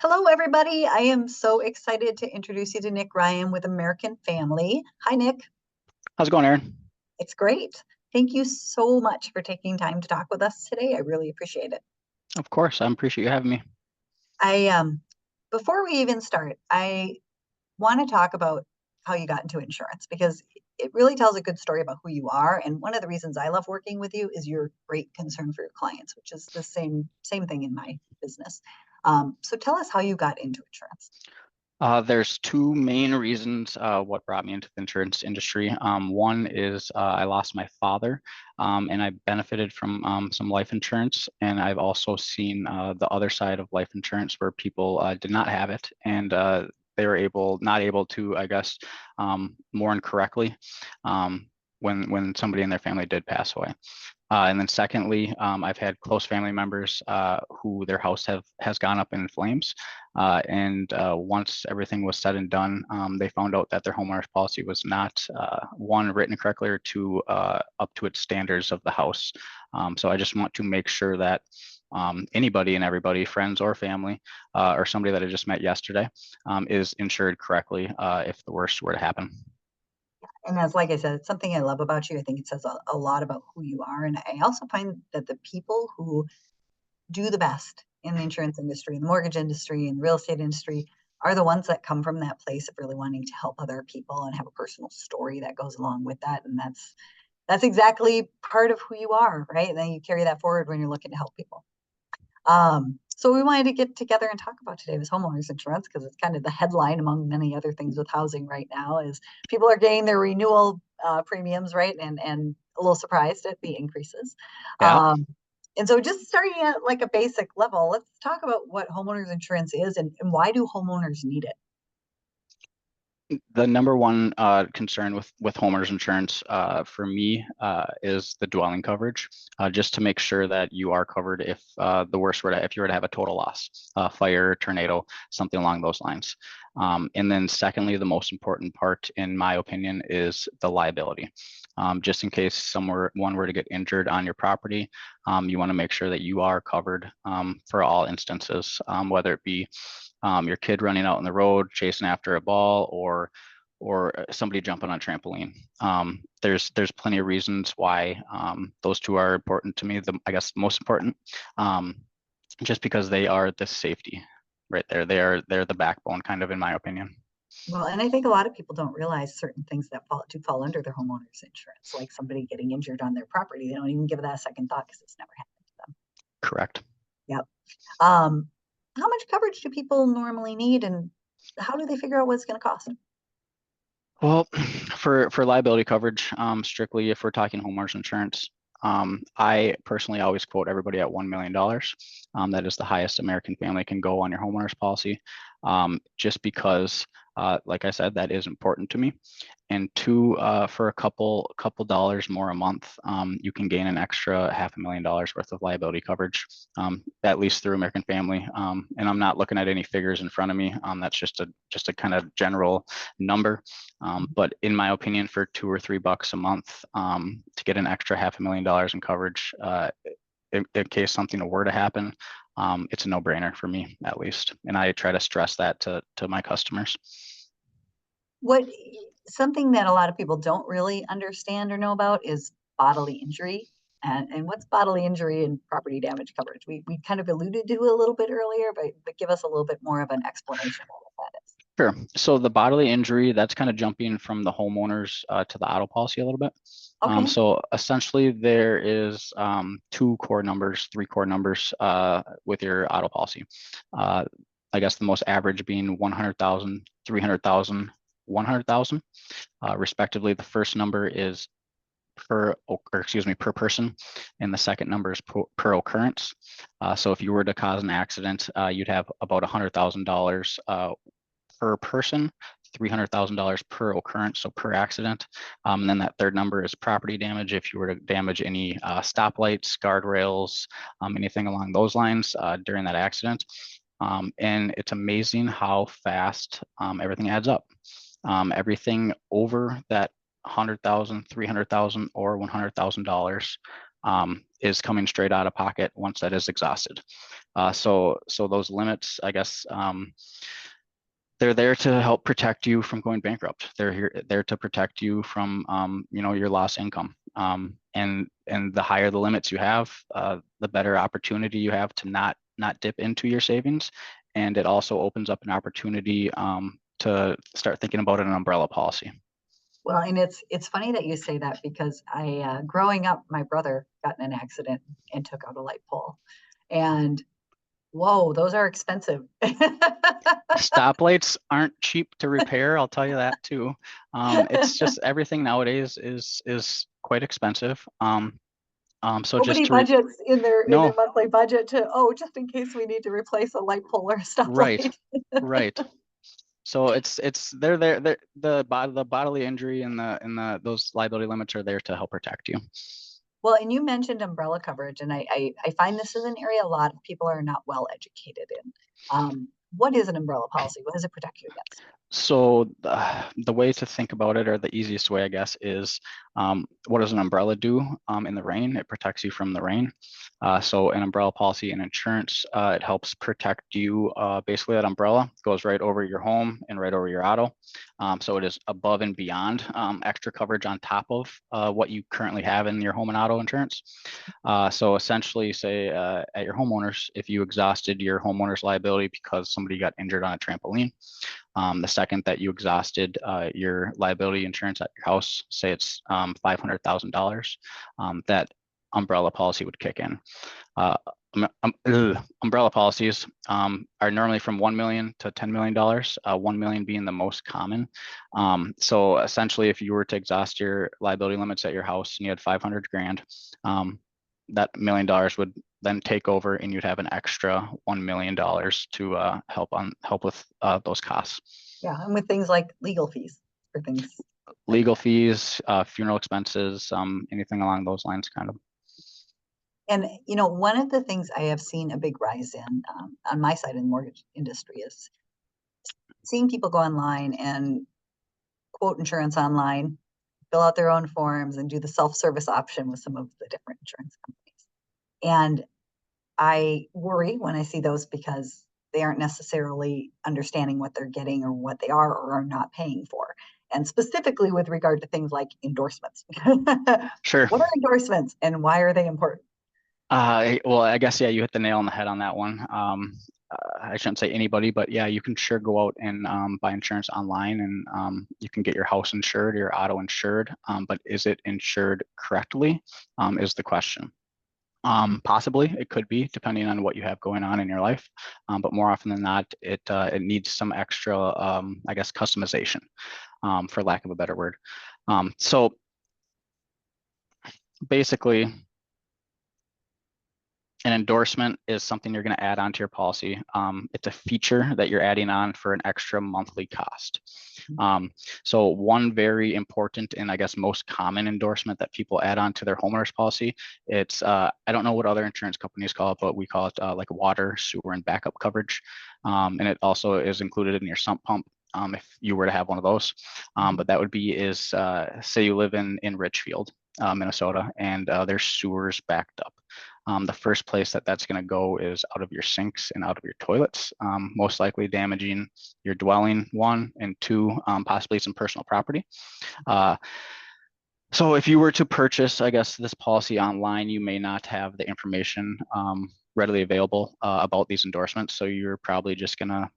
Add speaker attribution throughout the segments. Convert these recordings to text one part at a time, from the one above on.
Speaker 1: Hello, everybody. I am so excited to introduce you to Nick Ryan with American Family. Hi, Nick.
Speaker 2: How's it going, Erin?
Speaker 1: It's great. Thank you so much for taking time to talk with us today. I really appreciate it.
Speaker 2: Of course, I appreciate you having me.
Speaker 1: I Before we even start, I want to talk about how you got into insurance because it really tells a good story about who you are. And one of the reasons I love working with you is your great concern for your clients, which is the same thing in my business. So tell us how you got into insurance.
Speaker 2: There's two main reasons what brought me into the insurance industry. One is I lost my father, and I benefited from some life insurance, and I've also seen the other side of life insurance where people did not have it, and they were not able to, I guess, mourn correctly when somebody in their family did pass away. And then secondly, I've had close family members who their house has gone up in flames. And once everything was said and done, they found out that their homeowner's policy was not, one, written correctly, or two, up to its standards of the house. So I just want to make sure that anybody and everybody, friends or family, or somebody that I just met yesterday, is insured correctly if the worst were to happen.
Speaker 1: And as like I said, it's something I love about you. I think it says a lot about who you are. And I also find that the people who do the best in the insurance industry, the mortgage industry, and the real estate industry are the ones that come from that place of really wanting to help other people and have a personal story that goes along with that. And that's exactly part of who you are, right? And then you carry that forward when you're looking to help people. So we wanted to get together and talk about today was homeowners insurance because it's kind of the headline among many other things with housing right now is people are getting their renewal premiums, right? And a little surprised at the increases.
Speaker 2: Yeah.
Speaker 1: And so just starting at like a basic level, let's talk about what homeowners insurance is and why do homeowners need it?
Speaker 2: The number one concern with homeowners insurance for me is the dwelling coverage, just to make sure that you are covered if the worst were to, if you were to have a total loss, fire, tornado, something along those lines. And then secondly, the most important part, in my opinion, is the liability. Just in case one were to get injured on your property, you want to make sure that you are covered for all instances, whether it be your kid running out on the road chasing after a ball, or somebody jumping on a trampoline. There's plenty of reasons why those two are important to me. I guess the most important, just because they are the safety right there. They're the backbone, kind of, in my opinion.
Speaker 1: Well, and I think a lot of people don't realize certain things that fall under their homeowners insurance, like somebody getting injured on their property. They don't even give that a second thought because it's never happened to them.
Speaker 2: Correct.
Speaker 1: Yep. Um, how much coverage do people normally need, and how do they figure out what it's going to cost?
Speaker 2: Well, for liability coverage, strictly if we're talking homeowners insurance, I personally always quote everybody at $1 million. That is the highest American family can go on your homeowners policy, just because, like I said, that is important to me. And two, for a couple dollars more a month, you can gain an extra $500,000 worth of liability coverage, at least through American Family. And I'm not looking at any figures in front of me. That's just a kind of general number. But in my opinion, for $2 or $3 a month, to get an extra $500,000 in coverage, in case something were to happen, it's a no-brainer for me, at least. And I try to stress that to my customers.
Speaker 1: What Something that a lot of people don't really understand or know about is bodily injury. And what's bodily injury and property damage coverage? We kind of alluded to a little bit earlier, but give us a little bit more of an explanation of what that is.
Speaker 2: Sure. So the bodily injury, that's kind of jumping from the homeowners to the auto policy a little bit.
Speaker 1: Okay.
Speaker 2: So essentially there is three core numbers with your auto policy. Uh, I guess the most average being 100,000, 300,000, 100,000, respectively. The first number is per person, and the second number is per occurrence. So if you were to cause an accident, you'd have about $100,000 per person, $300,000 per occurrence, so per accident. And then that third number is property damage. If you were to damage any stoplights, guardrails, anything along those lines during that accident. And it's amazing how fast everything adds up. Everything over that 100,000, 300,000, or $100,000 is coming straight out of pocket once that is exhausted. So those limits, I guess, they're there to help protect you from going bankrupt. They're there to protect you from, your lost income. And the higher the limits you have, the better opportunity you have to not dip into your savings. And it also opens up an opportunity to start thinking about an umbrella policy.
Speaker 1: Well, and it's funny that you say that, because growing up, my brother got in an accident and took out a light pole, and whoa, those are expensive.
Speaker 2: Stoplights aren't cheap to repair, I'll tell you that too. It's just everything nowadays is quite expensive. So just
Speaker 1: Nobody
Speaker 2: to
Speaker 1: budgets in their
Speaker 2: no,
Speaker 1: monthly budget to, oh, just in case we need to replace a light pole or a
Speaker 2: right,
Speaker 1: stoplight.
Speaker 2: right. So they're there. The bodily injury and those liability limits are there to help protect you.
Speaker 1: Well, and you mentioned umbrella coverage, and I find this is an area a lot of people are not well educated in. What is an umbrella policy? What does it protect you against?
Speaker 2: So the way to think about it, or the easiest way, I guess, is what does an umbrella do in the rain? It protects you from the rain. So an umbrella policy and insurance, it helps protect you. Basically, that umbrella goes right over your home and right over your auto. So it is above and beyond extra coverage on top of what you currently have in your home and auto insurance. So essentially, say at your homeowners, if you exhausted your homeowner's liability because somebody got injured on a trampoline, the second that you exhausted your liability insurance at your house, say it's $500,000, that umbrella policy would kick in. Umbrella policies are normally from $1 million to $10 million, $1 million being the most common. So essentially, if you were to exhaust your liability limits at your house and you had 500 grand, that $1 million would then take over, and you'd have an extra $1 million to help with those costs.
Speaker 1: Yeah, and with things like legal fees for things.
Speaker 2: Legal fees, funeral expenses, anything along those lines, kind of.
Speaker 1: And one of the things I have seen a big rise in on my side in the mortgage industry is seeing people go online and quote insurance online, fill out their own forms, and do the self-service option with some of the different insurance companies. And I worry when I see those, because they aren't necessarily understanding what they're getting or what they are or are not paying for. And specifically with regard to things like endorsements.
Speaker 2: Sure.
Speaker 1: What are endorsements and why are they important?
Speaker 2: Well, I guess, yeah, you hit the nail on the head on that one. I shouldn't say anybody, but yeah, you can sure go out and buy insurance online, and you can get your house insured, your auto insured. But is it insured correctly? Is the question. Possibly it could be, depending on what you have going on in your life. But more often than not, it needs some extra, I guess, customization, for lack of a better word. So basically, an endorsement is something you're going to add onto your policy. It's a feature that you're adding on for an extra monthly cost. So one very important and I guess most common endorsement that people add on to their homeowners policy, it's I don't know what other insurance companies call it, but we call it like water, sewer, and backup coverage. And it also is included in your sump pump, if you were to have one of those. But that would be say you live in Richfield, Minnesota, and there's sewers backed up. The first place that's going to go is out of your sinks and out of your toilets, most likely damaging your dwelling, one, and two, possibly some personal property. So if you were to purchase, I guess, this policy online, you may not have the information readily available about these endorsements. So you're probably just going to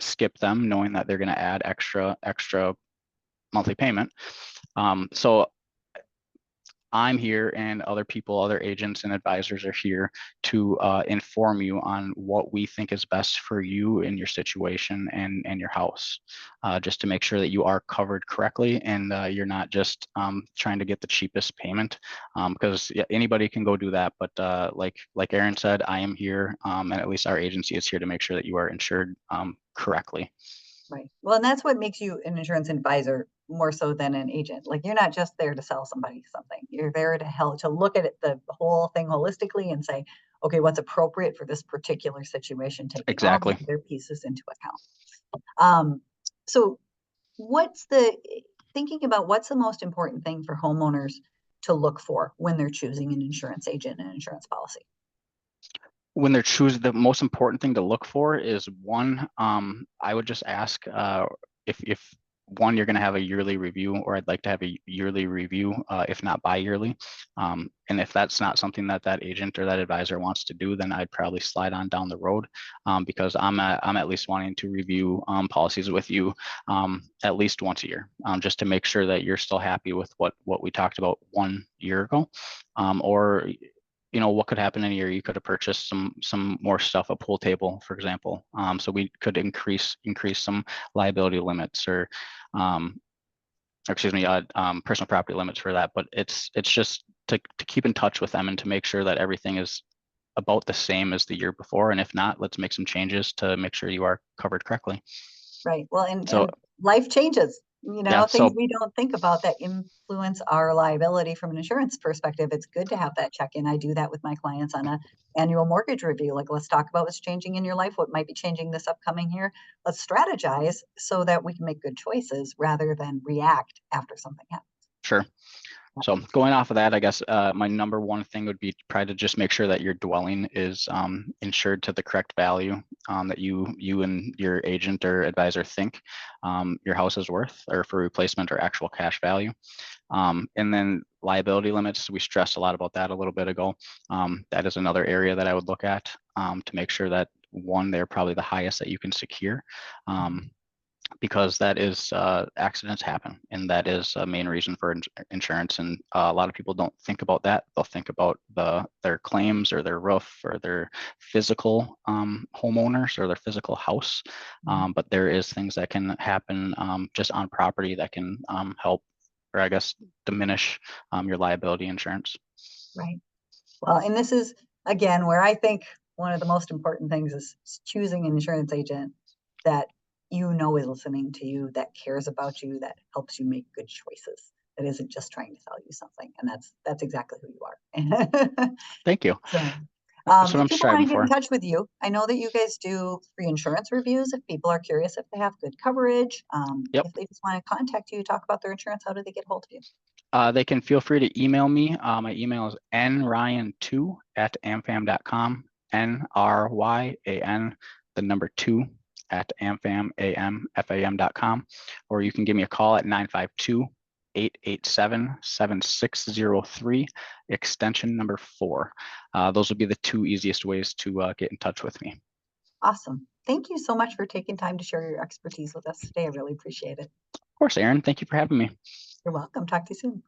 Speaker 2: skip them, knowing that they're going to add extra monthly payment. So I'm here, and other people, other agents and advisors are here to inform you on what we think is best for you in your situation and your house, just to make sure that you are covered correctly, and you're not just trying to get the cheapest payment, because anybody can go do that. But like Erin said, I am here, and at least our agency is here to make sure that you are insured correctly.
Speaker 1: Right. Well, and that's what makes you an insurance advisor more so than an agent. Like, you're not just there to sell somebody something. You're there to help to look at the whole thing holistically and say, okay, what's appropriate for this particular situation, taking all the
Speaker 2: Exactly.
Speaker 1: other pieces into account. So thinking about what's the most important thing for homeowners to look for when they're choosing an insurance agent and insurance policy?
Speaker 2: When they're choosing, the most important thing to look for is one, I would just ask if one, you're going to have a yearly review, or I'd like to have a yearly review, if not bi-yearly. And if that's not something that that agent or that advisor wants to do, then I'd probably slide on down the road, because I'm at least wanting to review policies with you at least once a year, just to make sure that you're still happy with what we talked about 1 year ago, or what could happen in a year. You could have purchased some more stuff, a pool table, for example. So we could increase some liability limits, or excuse me, personal property limits for that. But it's just to keep in touch with them and to make sure that everything is about the same as the year before. And if not, let's make some changes to make sure you are covered correctly.
Speaker 1: Right. Well, and
Speaker 2: So
Speaker 1: life changes,
Speaker 2: yeah,
Speaker 1: things
Speaker 2: so
Speaker 1: we don't think about that influence our liability from an insurance perspective. It's good to have that check-in. I do that with my clients on a annual mortgage review. Like, let's talk about what's changing in your life, what might be changing this upcoming year. Let's strategize so that we can make good choices rather than react after something happens.
Speaker 2: sure. So going off of that, I guess my number one thing would be try to just make sure that your dwelling is insured to the correct value that you and your agent or advisor think your house is worth, or for replacement or actual cash value. And then liability limits, we stressed a lot about that a little bit ago. That is another area that I would look at to make sure that, one, they're probably the highest that you can secure. Because that is accidents happen, and that is a main reason for insurance. And a lot of people don't think about that. They'll think about their claims or their roof or their physical homeowners or their physical house. But there is things that can happen just on property that can help, or I guess diminish your liability insurance.
Speaker 1: Right. Well, and this is, again, where I think one of the most important things is choosing an insurance agent that is listening to you, that cares about you, that helps you make good choices, that isn't just trying to sell you something. And that's exactly who you are.
Speaker 2: Thank you.
Speaker 1: So,
Speaker 2: That's what
Speaker 1: if
Speaker 2: I'm
Speaker 1: people want
Speaker 2: striving
Speaker 1: to get in
Speaker 2: for.
Speaker 1: touch with you, I know that you guys do free insurance reviews. If people are curious if they have good coverage,
Speaker 2: Yep.
Speaker 1: if they just want to contact you, talk about their insurance, how do they get hold of you?
Speaker 2: They can feel free to email me. My email is nryan2@amfam.com, NRYAN, the number 2@amfam.com, or you can give me a call at 952-887-7603, extension number 4. Those would be the 2 easiest ways to get in touch with me.
Speaker 1: Awesome. Thank you so much for taking time to share your expertise with us today. I really appreciate it.
Speaker 2: Of course, Erin. Thank you for having me.
Speaker 1: You're welcome. Talk to you soon.